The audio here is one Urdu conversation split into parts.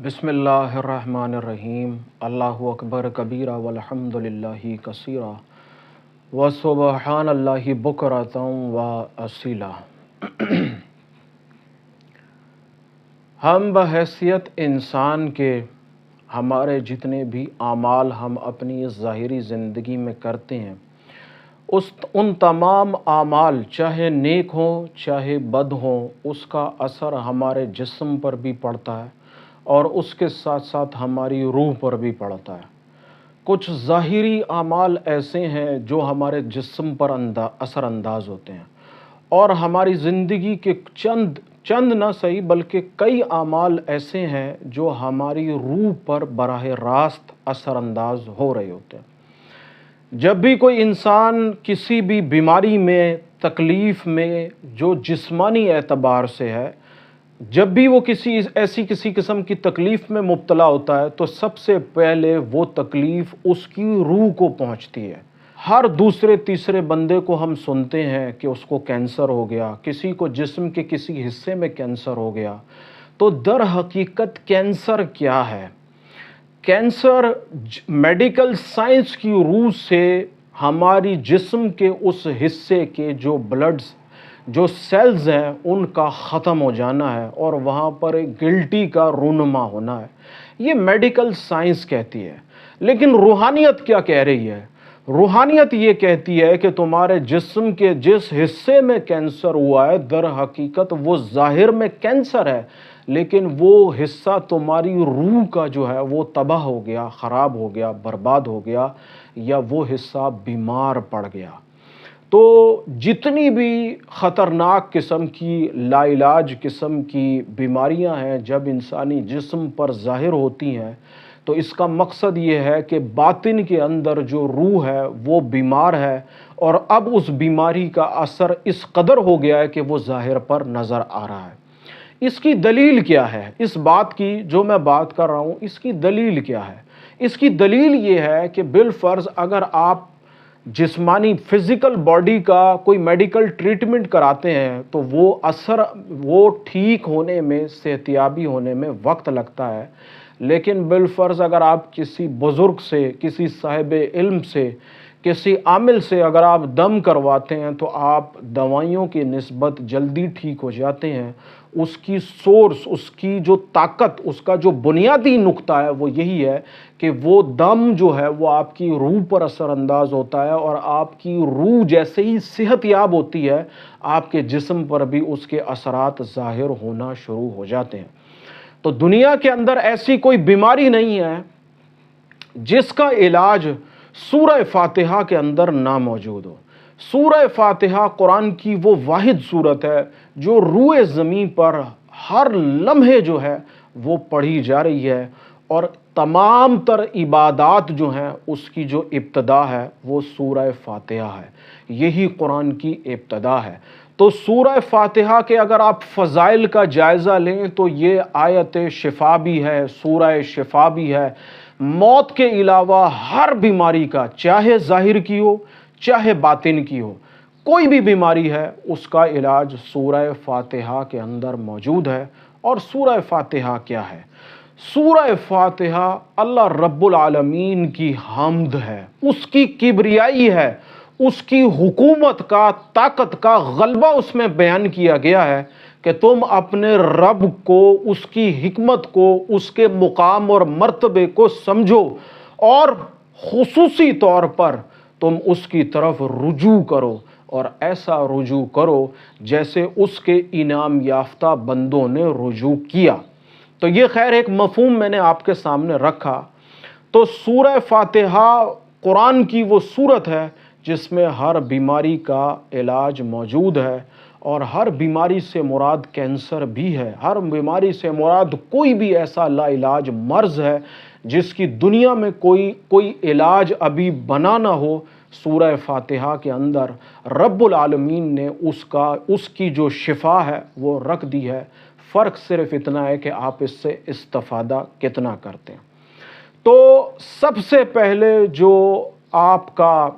بسم اللہ الرحمن الرحیم۔ اللہ اکبر کبیرہ والحمد للہ کثیرہ وسبحان اللہ بکرۃ و اصیلا۔ ہم بحیثیت انسان کے ہمارے جتنے بھی اعمال ہم اپنی اس ظاہری زندگی میں کرتے ہیں، ان تمام اعمال چاہے نیک ہوں چاہے بد ہوں، اس کا اثر ہمارے جسم پر بھی پڑتا ہے اور اس کے ساتھ ساتھ ہماری روح پر بھی پڑتا ہے۔ کچھ ظاہری اعمال ایسے ہیں جو ہمارے جسم پر اثر انداز ہوتے ہیں، اور ہماری زندگی کے چند نہ صحیح بلکہ کئی اعمال ایسے ہیں جو ہماری روح پر براہ راست اثر انداز ہو رہے ہوتے ہیں۔ جب بھی کوئی انسان کسی بھی بیماری میں، تکلیف میں، جو جسمانی اعتبار سے ہے، جب بھی وہ کسی قسم کی تکلیف میں مبتلا ہوتا ہے تو سب سے پہلے وہ تکلیف اس کی روح کو پہنچتی ہے۔ ہر دوسرے تیسرے بندے کو ہم سنتے ہیں کہ اس کو کینسر ہو گیا، کسی کو جسم کے کسی حصے میں کینسر ہو گیا۔ تو در حقیقت کینسر کیا ہے؟ کینسر میڈیکل سائنس کی روح سے ہماری جسم کے اس حصے کے جو سیلز ہیں ان کا ختم ہو جانا ہے، اور وہاں پر ایک گلٹی کا رونما ہونا ہے۔ یہ میڈیکل سائنس کہتی ہے، لیکن روحانیت کیا کہہ رہی ہے؟ روحانیت یہ کہتی ہے کہ تمہارے جسم کے جس حصے میں کینسر ہوا ہے، در حقیقت وہ ظاہر میں کینسر ہے، لیکن وہ حصہ تمہاری روح کا جو ہے وہ تباہ ہو گیا، خراب ہو گیا، برباد ہو گیا، یا وہ حصہ بیمار پڑ گیا۔ تو جتنی بھی خطرناک قسم کی، لا علاج قسم کی بیماریاں ہیں جب انسانی جسم پر ظاہر ہوتی ہیں، تو اس کا مقصد یہ ہے کہ باطن کے اندر جو روح ہے وہ بیمار ہے، اور اب اس بیماری کا اثر اس قدر ہو گیا ہے کہ وہ ظاہر پر نظر آ رہا ہے۔ اس کی دلیل کیا ہے؟ اس بات کی جو میں بات کر رہا ہوں، اس کی دلیل کیا ہے؟ اس کی دلیل یہ ہے کہ بالفرض اگر آپ جسمانی فزیکل باڈی کا کوئی میڈیکل ٹریٹمنٹ کراتے ہیں تو وہ ٹھیک ہونے میں، صحتیابی ہونے میں وقت لگتا ہے، لیکن بالفرض اگر آپ کسی بزرگ سے، کسی صاحب علم سے، کسی عامل سے اگر آپ دم کرواتے ہیں تو آپ دوائیوں کی نسبت جلدی ٹھیک ہو جاتے ہیں۔ اس کی سورس، اس کی جو طاقت، اس کا جو بنیادی نقطہ ہے وہ یہی ہے کہ وہ دم جو ہے وہ آپ کی روح پر اثر انداز ہوتا ہے، اور آپ کی روح جیسے ہی صحت یاب ہوتی ہے، آپ کے جسم پر بھی اس کے اثرات ظاہر ہونا شروع ہو جاتے ہیں۔ تو دنیا کے اندر ایسی کوئی بیماری نہیں ہے جس کا علاج سورہ فاتحہ کے اندر نہ موجود ہو۔ سورہ فاتحہ قرآن کی وہ واحد سورت ہے جو روئے زمین پر ہر لمحے جو ہے وہ پڑھی جا رہی ہے، اور تمام تر عبادات جو ہیں اس کی جو ابتدا ہے وہ سورہ فاتحہ ہے۔ یہی قرآن کی ابتدا ہے۔ تو سورہ فاتحہ کے اگر آپ فضائل کا جائزہ لیں تو یہ آیت شفا بھی ہے، سورہ شفا بھی ہے۔ موت کے علاوہ ہر بیماری کا، چاہے ظاہر کی ہو چاہے باطن کی ہو، کوئی بھی بیماری ہے اس کا علاج سورہ فاتحہ کے اندر موجود ہے۔ اور سورہ فاتحہ کیا ہے؟ سورہ فاتحہ اللہ رب العالمین کی حمد ہے، اس کی کبریائی ہے، اس کی حکومت کا، طاقت کا غلبہ اس میں بیان کیا گیا ہے کہ تم اپنے رب کو، اس کی حکمت کو، اس کے مقام اور مرتبے کو سمجھو، اور خصوصی طور پر تم اس کی طرف رجوع کرو، اور ایسا رجوع کرو جیسے اس کے انعام یافتہ بندوں نے رجوع کیا۔ تو یہ خیر ایک مفہوم میں نے آپ کے سامنے رکھا۔ تو سورہ فاتحہ قرآن کی وہ سورت ہے جس میں ہر بیماری کا علاج موجود ہے، اور ہر بیماری سے مراد کینسر بھی ہے۔ ہر بیماری سے مراد کوئی بھی ایسا لا علاج مرض ہے جس کی دنیا میں کوئی علاج ابھی بنا نہ ہو، سورہ فاتحہ کے اندر رب العالمین نے اس کی جو شفا ہے وہ رکھ دی ہے۔ فرق صرف اتنا ہے کہ آپ اس سے استفادہ کتنا کرتے ہیں۔ تو سب سے پہلے جو آپ کا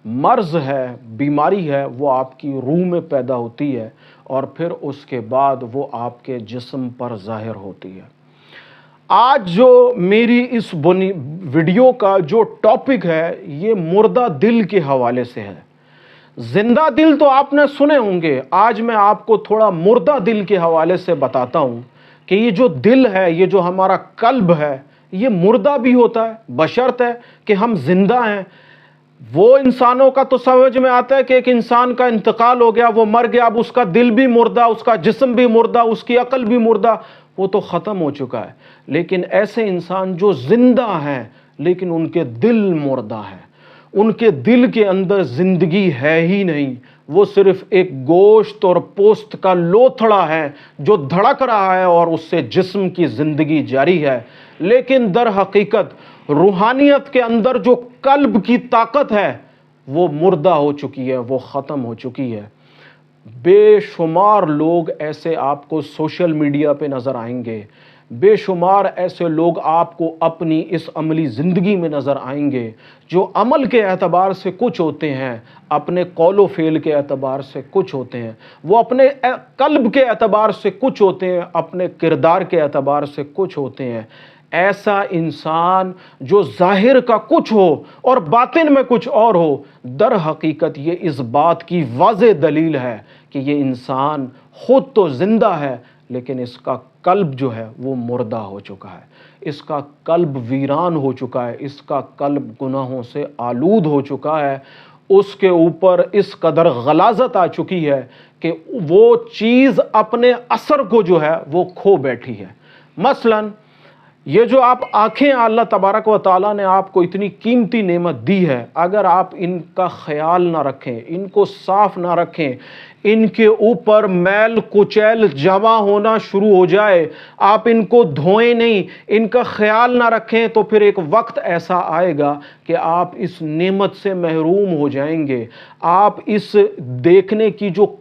مرض ہے، بیماری ہے، وہ آپ کی روح میں پیدا ہوتی ہے، اور پھر اس کے بعد وہ آپ کے جسم پر ظاہر ہوتی ہے۔ آج جو میری اس ویڈیو کا جو ٹاپک ہے یہ مردہ دل کے حوالے سے ہے۔ زندہ دل تو آپ نے سنے ہوں گے، آج میں آپ کو تھوڑا مردہ دل کے حوالے سے بتاتا ہوں کہ یہ جو دل ہے، یہ جو ہمارا قلب ہے، یہ مردہ بھی ہوتا ہے بشرط ہے کہ ہم زندہ ہیں۔ وہ انسانوں کا تو سمجھ میں آتا ہے کہ ایک انسان کا انتقال ہو گیا، وہ مر گیا، اب اس کا دل بھی مردہ، اس کا جسم بھی مردہ، اس کی عقل بھی مردہ، وہ تو ختم ہو چکا ہے۔ لیکن ایسے انسان جو زندہ ہیں لیکن ان کے دل مردہ ہیں، ان کے دل کے اندر زندگی ہے ہی نہیں، وہ صرف ایک گوشت اور پوست کا لوتھڑا ہے جو دھڑک رہا ہے اور اس سے جسم کی زندگی جاری ہے، لیکن در حقیقت روحانیت کے اندر جو قلب کی طاقت ہے وہ مردہ ہو چکی ہے، وہ ختم ہو چکی ہے۔ بے شمار لوگ ایسے آپ کو سوشل میڈیا پہ نظر آئیں گے، بے شمار ایسے لوگ آپ کو اپنی اس عملی زندگی میں نظر آئیں گے جو عمل کے اعتبار سے کچھ ہوتے ہیں، اپنے قول و فعل کے اعتبار سے کچھ ہوتے ہیں، وہ اپنے قلب کے اعتبار سے کچھ ہوتے ہیں، اپنے کردار کے اعتبار سے کچھ ہوتے ہیں۔ ایسا انسان جو ظاہر کا کچھ ہو اور باطن میں کچھ اور ہو، در حقیقت یہ اس بات کی واضح دلیل ہے کہ یہ انسان خود تو زندہ ہے لیکن اس کا قلب جو ہے وہ مردہ ہو چکا ہے، اس کا قلب ویران ہو چکا ہے، اس کا قلب گناہوں سے آلود ہو چکا ہے، اس کے اوپر اس قدر غلاظت آ چکی ہے کہ وہ چیز اپنے اثر کو جو ہے وہ کھو بیٹھی ہے۔ مثلاً یہ جو آپ آنکھیں اللہ تبارک و تعالیٰ نے آپ کو اتنی قیمتی نعمت دی ہے، اگر آپ ان کا خیال نہ رکھیں، ان کو صاف نہ رکھیں، ان کے اوپر میل کچیل جمع ہونا شروع ہو جائے، آپ ان کو دھوئیں نہیں، ان کا خیال نہ رکھیں، تو پھر ایک وقت ایسا آئے گا کہ آپ اس نعمت سے محروم ہو جائیں گے، آپ اس دیکھنے کی جو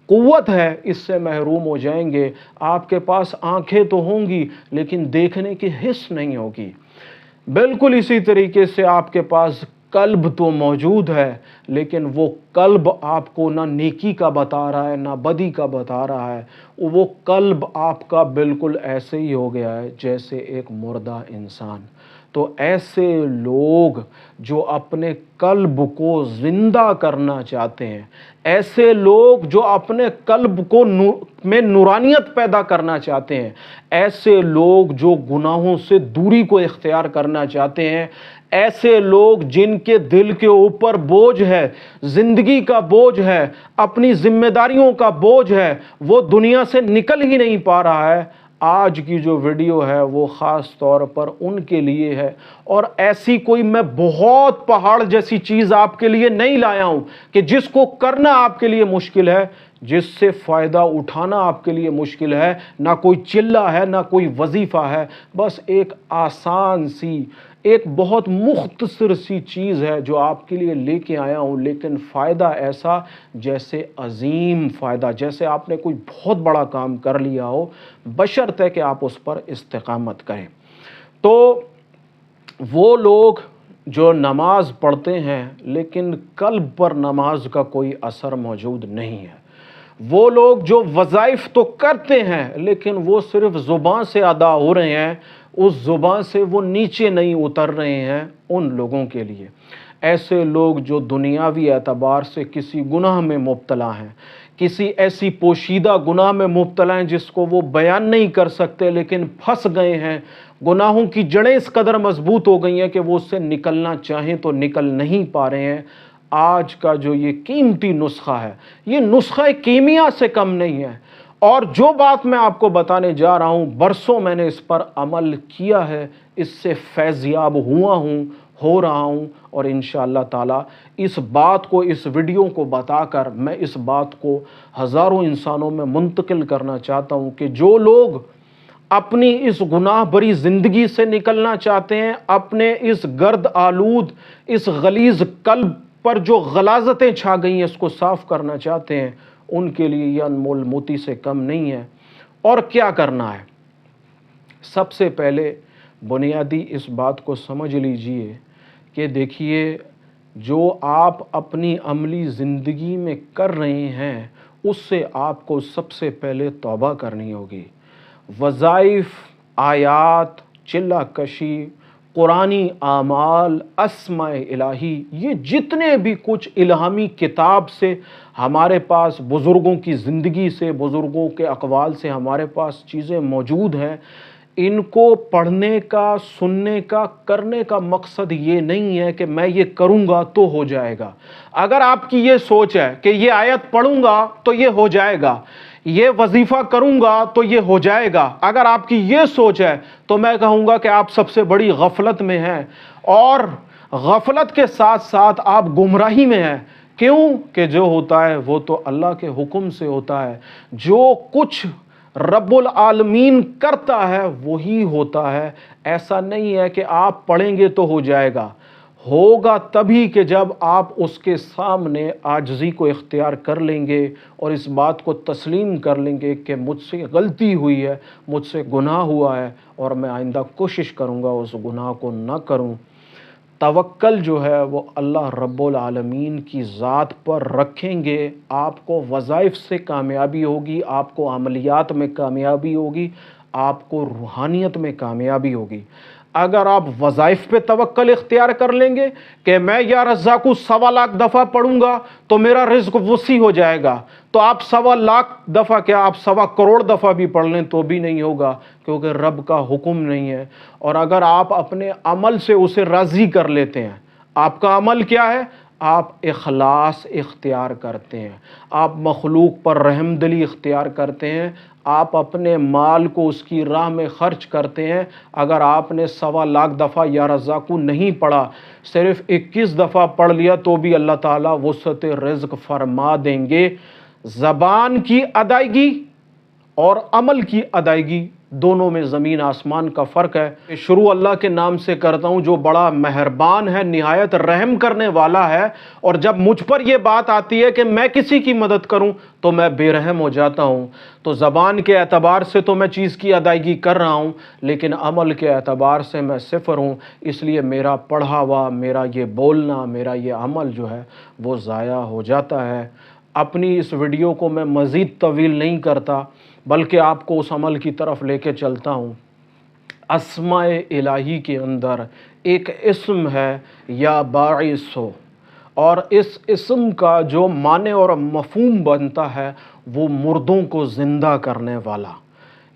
قوت ہے اس سے محروم ہو جائیں گے۔ آپ کے پاس آنکھیں تو ہوں گی لیکن دیکھنے کی حس نہیں ہوگی۔ بالکل اسی طریقے سے آپ کے پاس قلب تو موجود ہے لیکن وہ قلب آپ کو نہ نیکی کا بتا رہا ہے نہ بدی کا بتا رہا ہے، وہ قلب آپ کا بالکل ایسے ہی ہو گیا ہے جیسے ایک مردہ انسان۔ تو ایسے لوگ جو اپنے قلب کو زندہ کرنا چاہتے ہیں، ایسے لوگ جو اپنے قلب کو میں نورانیت پیدا کرنا چاہتے ہیں، ایسے لوگ جو گناہوں سے دوری کو اختیار کرنا چاہتے ہیں، ایسے لوگ جن کے دل کے اوپر بوجھ ہے، زندگی کا بوجھ ہے، اپنی ذمہ داریوں کا بوجھ ہے، وہ دنیا سے نکل ہی نہیں پا رہا ہے، آج کی جو ویڈیو ہے وہ خاص طور پر ان کے لیے ہے۔ اور ایسی کوئی میں بہت پہاڑ جیسی چیز آپ کے لیے نہیں لایا ہوں کہ جس کو کرنا آپ کے لیے مشکل ہے، جس سے فائدہ اٹھانا آپ کے لیے مشکل ہے، نہ کوئی چلہ ہے نہ کوئی وظیفہ ہے، بس ایک آسان سی، ایک بہت مختصر سی چیز ہے جو آپ کے لیے لے کے آیا ہوں، لیکن فائدہ ایسا جیسے عظیم فائدہ، جیسے آپ نے کوئی بہت بڑا کام کر لیا ہو، بشرط ہے کہ آپ اس پر استقامت کریں۔ تو وہ لوگ جو نماز پڑھتے ہیں لیکن قلب پر نماز کا کوئی اثر موجود نہیں ہے، وہ لوگ جو وظائف تو کرتے ہیں لیکن وہ صرف زبان سے ادا ہو رہے ہیں، اس زبان سے وہ نیچے نہیں اتر رہے ہیں، ان لوگوں کے لیے ایسے لوگ جو دنیاوی اعتبار سے کسی گناہ میں مبتلا ہیں، کسی ایسی پوشیدہ گناہ میں مبتلا ہیں جس کو وہ بیان نہیں کر سکتے لیکن پھنس گئے ہیں، گناہوں کی جڑیں اس قدر مضبوط ہو گئی ہیں کہ وہ اس سے نکلنا چاہیں تو نکل نہیں پا رہے ہیں۔ آج کا جو یہ قیمتی نسخہ ہے، یہ نسخہ کیمیا سے کم نہیں ہے، اور جو بات میں آپ کو بتانے جا رہا ہوں، برسوں میں نے اس پر عمل کیا ہے، اس سے فیضیاب ہوا ہوں، ہو رہا ہوں، اور انشاءاللہ تعالی اس بات کو، اس ویڈیو کو بتا کر میں اس بات کو ہزاروں انسانوں میں منتقل کرنا چاہتا ہوں کہ جو لوگ اپنی اس گناہ بری زندگی سے نکلنا چاہتے ہیں، اپنے اس گرد آلود، اس غلیظ قلب پر جو غلاظتیں چھا گئی ہیں اس کو صاف کرنا چاہتے ہیں، ان کے لیے یہ انمول موتی سے کم نہیں ہے۔ اور کیا کرنا ہے؟ سب سے پہلے بنیادی اس بات کو سمجھ لیجئے کہ دیکھیے، جو آپ اپنی عملی زندگی میں کر رہے ہیں اس سے آپ کو سب سے پہلے توبہ کرنی ہوگی۔ وظائف، آیات چلہ کشی، قرآنی اعمال، اسماء الہی، یہ جتنے بھی کچھ الہامی کتاب سے ہمارے پاس، بزرگوں کی زندگی سے، بزرگوں کے اقوال سے ہمارے پاس چیزیں موجود ہیں، ان کو پڑھنے کا، سننے کا، کرنے کا مقصد یہ نہیں ہے کہ میں یہ کروں گا تو ہو جائے گا۔ اگر آپ کی یہ سوچ ہے کہ یہ آیت پڑھوں گا تو یہ ہو جائے گا، یہ وظیفہ کروں گا تو یہ ہو جائے گا، اگر آپ کی یہ سوچ ہے تو میں کہوں گا کہ آپ سب سے بڑی غفلت میں ہیں، اور غفلت کے ساتھ ساتھ آپ گمراہی میں ہیں۔ کیوں کہ جو ہوتا ہے وہ تو اللہ کے حکم سے ہوتا ہے، جو کچھ رب العالمین کرتا ہے وہی ہوتا ہے۔ ایسا نہیں ہے کہ آپ پڑھیں گے تو ہو جائے گا، ہوگا تبھی کہ جب آپ اس کے سامنے عاجزی کو اختیار کر لیں گے اور اس بات کو تسلیم کر لیں گے کہ مجھ سے غلطی ہوئی ہے، مجھ سے گناہ ہوا ہے، اور میں آئندہ کوشش کروں گا اس گناہ کو نہ کروں۔ توکل جو ہے وہ اللہ رب العالمین کی ذات پر رکھیں گے، آپ کو وظائف سے کامیابی ہوگی، آپ کو عملیات میں کامیابی ہوگی، آپ کو روحانیت میں کامیابی ہوگی۔ اگر آپ وظائف پہ توکل اختیار کر لیں گے کہ میں یا رزاق 1.25 دفعہ پڑھوں گا تو میرا رزق وسیع ہو جائے گا، تو آپ 1.25 دفعہ کیا، آپ 1.25 کروڑ دفعہ بھی پڑھ لیں تو بھی نہیں ہوگا، کیونکہ رب کا حکم نہیں ہے۔ اور اگر آپ اپنے عمل سے اسے راضی کر لیتے ہیں، آپ کا عمل کیا ہے؟ آپ اخلاص اختیار کرتے ہیں، آپ مخلوق پر رحم دلی اختیار کرتے ہیں، آپ اپنے مال کو اس کی راہ میں خرچ کرتے ہیں۔ اگر آپ نے 1.25 دفعہ یا رزاقو نہیں پڑھا، صرف 21 دفعہ پڑھ لیا تو بھی اللہ تعالیٰ وسعت رزق فرما دیں گے۔ زبان کی ادائیگی اور عمل کی ادائیگی دونوں میں زمین آسمان کا فرق ہے۔ شروع اللہ کے نام سے کرتا ہوں جو بڑا مہربان ہے، نہایت رحم کرنے والا ہے، اور جب مجھ پر یہ بات آتی ہے کہ میں کسی کی مدد کروں تو میں بے رحم ہو جاتا ہوں۔ تو زبان کے اعتبار سے تو میں چیز کی ادائیگی کر رہا ہوں، لیکن عمل کے اعتبار سے میں صفر ہوں، اس لیے میرا پڑھا ہوا، میرا یہ بولنا، میرا یہ عمل جو ہے وہ ضائع ہو جاتا ہے۔ اپنی اس ویڈیو کو میں مزید طویل نہیں کرتا، بلکہ آپ کو اس عمل کی طرف لے کے چلتا ہوں۔ اسماء الہی کے اندر ایک اسم ہے یا باعث ہو، اور اس اسم کا جو معنی اور مفہوم بنتا ہے وہ مردوں کو زندہ کرنے والا۔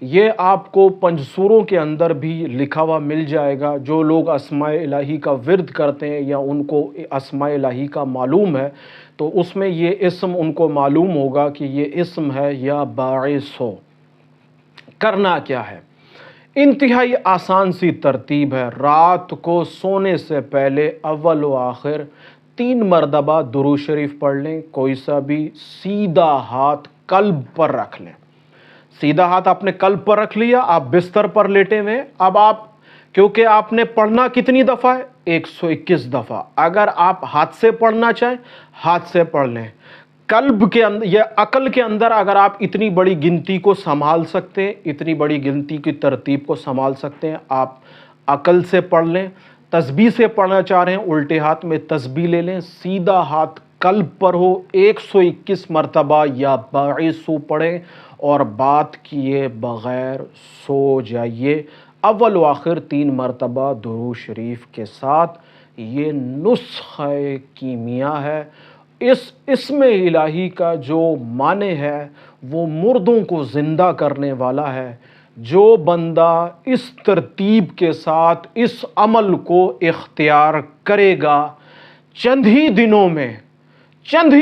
یہ آپ کو پنجسوروں کے اندر بھی لکھا ہوا مل جائے گا۔ جو لوگ اسماء الہی کا ورد کرتے ہیں یا ان کو اسماء الہی کا معلوم ہے تو اس میں یہ اسم ان کو معلوم ہوگا کہ یہ اسم ہے یا باعث ہو۔ کرنا کیا ہے؟ انتہائی آسان سی ترتیب ہے۔ رات کو سونے سے پہلے اول و آخر 3 مرتبہ درود شریف پڑھ لیں، کوئی سا بھی، سیدھا ہاتھ قلب پر رکھ لیں۔ سیدھا ہاتھ آپ نے قلب پر رکھ لیا، آپ بستر پر لیٹے ہوئے، اب آپ، کیونکہ آپ نے پڑھنا کتنی دفعہ ہے؟ 121 دفعہ۔ اگر آپ ہاتھ سے پڑھنا چاہیں ہاتھ سے پڑھ لیں۔ قلب کے اندر یا عقل کے اندر اگر آپ اتنی بڑی گنتی کو سنبھال سکتے ہیں، اتنی بڑی گنتی کی ترتیب کو سنبھال سکتے ہیں، آپ عقل سے پڑھ لیں۔ تسبیح سے پڑھنا چاہ رہے ہیں، الٹے ہاتھ میں تسبیح لے لیں، سیدھا ہاتھ قلب پر ہو، 121 مرتبہ یا باعث ہو پڑھیں، اور بات کیے بغیر سو جائیے اول و آخر 3 مرتبہ درود شریف کے ساتھ۔ یہ نسخہ کیمیا ہے۔ اس اسم الہی کا جو معنی ہے وہ مردوں کو زندہ کرنے والا ہے۔ جو بندہ اس ترتیب کے ساتھ اس عمل کو اختیار کرے گا، چند ہی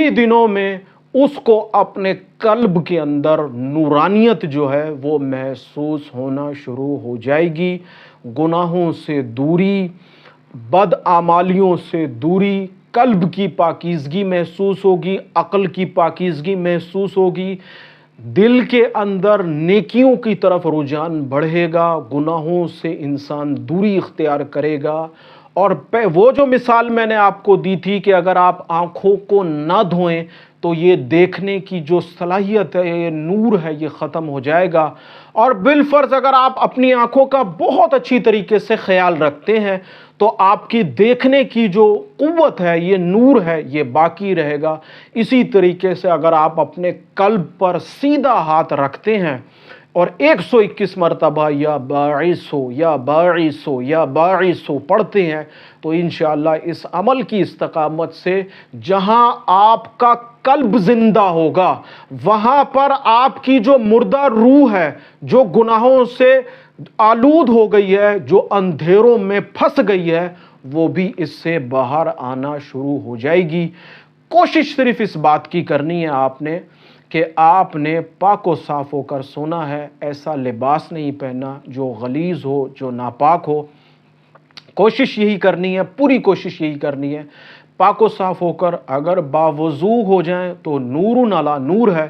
دنوں میں اس کو اپنے قلب کے اندر نورانیت جو ہے وہ محسوس ہونا شروع ہو جائے گی۔ گناہوں سے دوری، بد اعمالیوں سے دوری، قلب کی پاکیزگی محسوس ہوگی، عقل کی پاکیزگی محسوس ہوگی، دل کے اندر نیکیوں کی طرف رجحان بڑھے گا، گناہوں سے انسان دوری اختیار کرے گا۔ اور وہ جو مثال میں نے آپ کو دی تھی کہ اگر آپ آنکھوں کو نہ دھوئیں تو یہ دیکھنے کی جو صلاحیت ہے، یہ نور ہے، یہ ختم ہو جائے گا۔ اور بالفرض اگر آپ اپنی آنکھوں کا بہت اچھی طریقے سے خیال رکھتے ہیں تو آپ کی دیکھنے کی جو قوت ہے، یہ نور ہے، یہ باقی رہے گا۔ اسی طریقے سے اگر آپ اپنے قلب پر سیدھا ہاتھ رکھتے ہیں، اور 121 مرتبہ یا باعث ہو یا باعث ہو یا باعث ہو پڑھتے ہیں تو انشاءاللہ اس عمل کی استقامت سے جہاں آپ کا قلب زندہ ہوگا، وہاں پر آپ کی جو مردہ روح ہے، جو گناہوں سے آلود ہو گئی ہے، جو اندھیروں میں پھنس گئی ہے، وہ بھی اس سے باہر آنا شروع ہو جائے گی۔ کوشش صرف اس بات کی کرنی ہے آپ نے کہ آپ نے پاک و صاف ہو کر سونا ہے، ایسا لباس نہیں پہننا جو غلیظ ہو، جو ناپاک ہو۔ کوشش یہی کرنی ہے، پوری کوشش یہی کرنی ہے، پاک و صاف ہو کر اگر باوضو ہو جائیں تو نور علی نور ہے،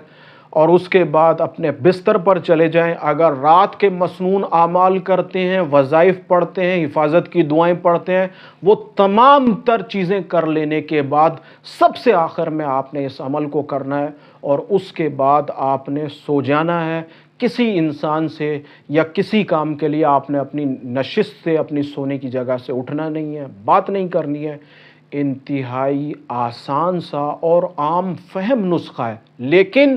اور اس کے بعد اپنے بستر پر چلے جائیں۔ اگر رات کے مسنون اعمال کرتے ہیں، وظائف پڑھتے ہیں، حفاظت کی دعائیں پڑھتے ہیں، وہ تمام تر چیزیں کر لینے کے بعد سب سے آخر میں آپ نے اس عمل کو کرنا ہے، اور اس کے بعد آپ نے سو جانا ہے۔ کسی انسان سے یا کسی کام کے لیے آپ نے اپنی نشست سے، اپنی سونے کی جگہ سے اٹھنا نہیں ہے، بات نہیں کرنی ہے۔ انتہائی آسان سا اور عام فہم نسخہ ہے، لیکن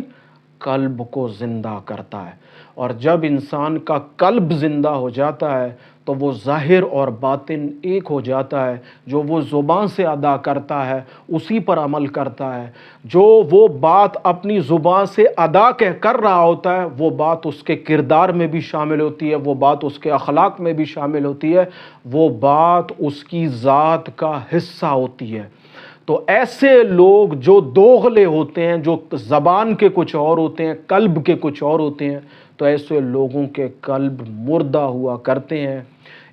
قلب کو زندہ کرتا ہے، اور جب انسان کا قلب زندہ ہو جاتا ہے تو وہ ظاہر اور باطن ایک ہو جاتا ہے۔ جو وہ زبان سے ادا کرتا ہے اسی پر عمل کرتا ہے، جو وہ بات اپنی زبان سے ادا کر رہا ہوتا ہے وہ بات اس کے کردار میں بھی شامل ہوتی ہے، وہ بات اس کے اخلاق میں بھی شامل ہوتی ہے، وہ بات اس کی ذات کا حصہ ہوتی ہے۔ تو ایسے لوگ جو دوغلے ہوتے ہیں، جو زبان کے کچھ اور ہوتے ہیں، قلب کے کچھ اور ہوتے ہیں، تو ایسے لوگوں کے قلب مردہ ہوا کرتے ہیں۔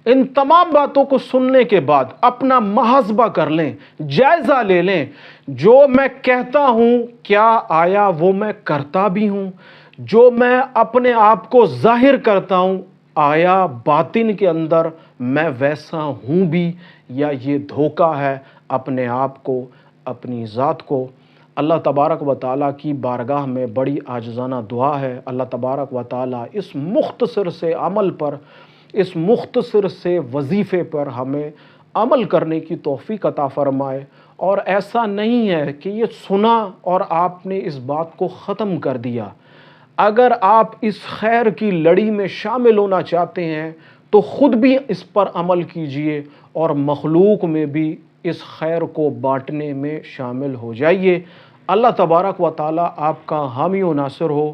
ان تمام باتوں کو سننے کے بعد اپنا محاسبہ کر لیں، جائزہ لے لیں، جو میں کہتا ہوں کیا آیا وہ میں کرتا بھی ہوں؟ جو میں اپنے آپ کو ظاہر کرتا ہوں آیا باطن کے اندر میں ویسا ہوں بھی، یا یہ دھوکہ ہے اپنے آپ کو، اپنی ذات کو؟ اللہ تبارک و تعالیٰ کی بارگاہ میں بڑی عاجزانہ دعا ہے، اللہ تبارک و تعالیٰ اس مختصر سے عمل پر، اس مختصر سے وظیفے پر ہمیں عمل کرنے کی توفیق عطا فرمائے۔ اور ایسا نہیں ہے کہ یہ سنا اور آپ نے اس بات کو ختم کر دیا۔ اگر آپ اس خیر کی لڑی میں شامل ہونا چاہتے ہیں تو خود بھی اس پر عمل کیجئے، اور مخلوق میں بھی اس خیر کو بانٹنے میں شامل ہو جائیے۔ اللہ تبارک و تعالیٰ آپ کا حامی و ناصر ہو۔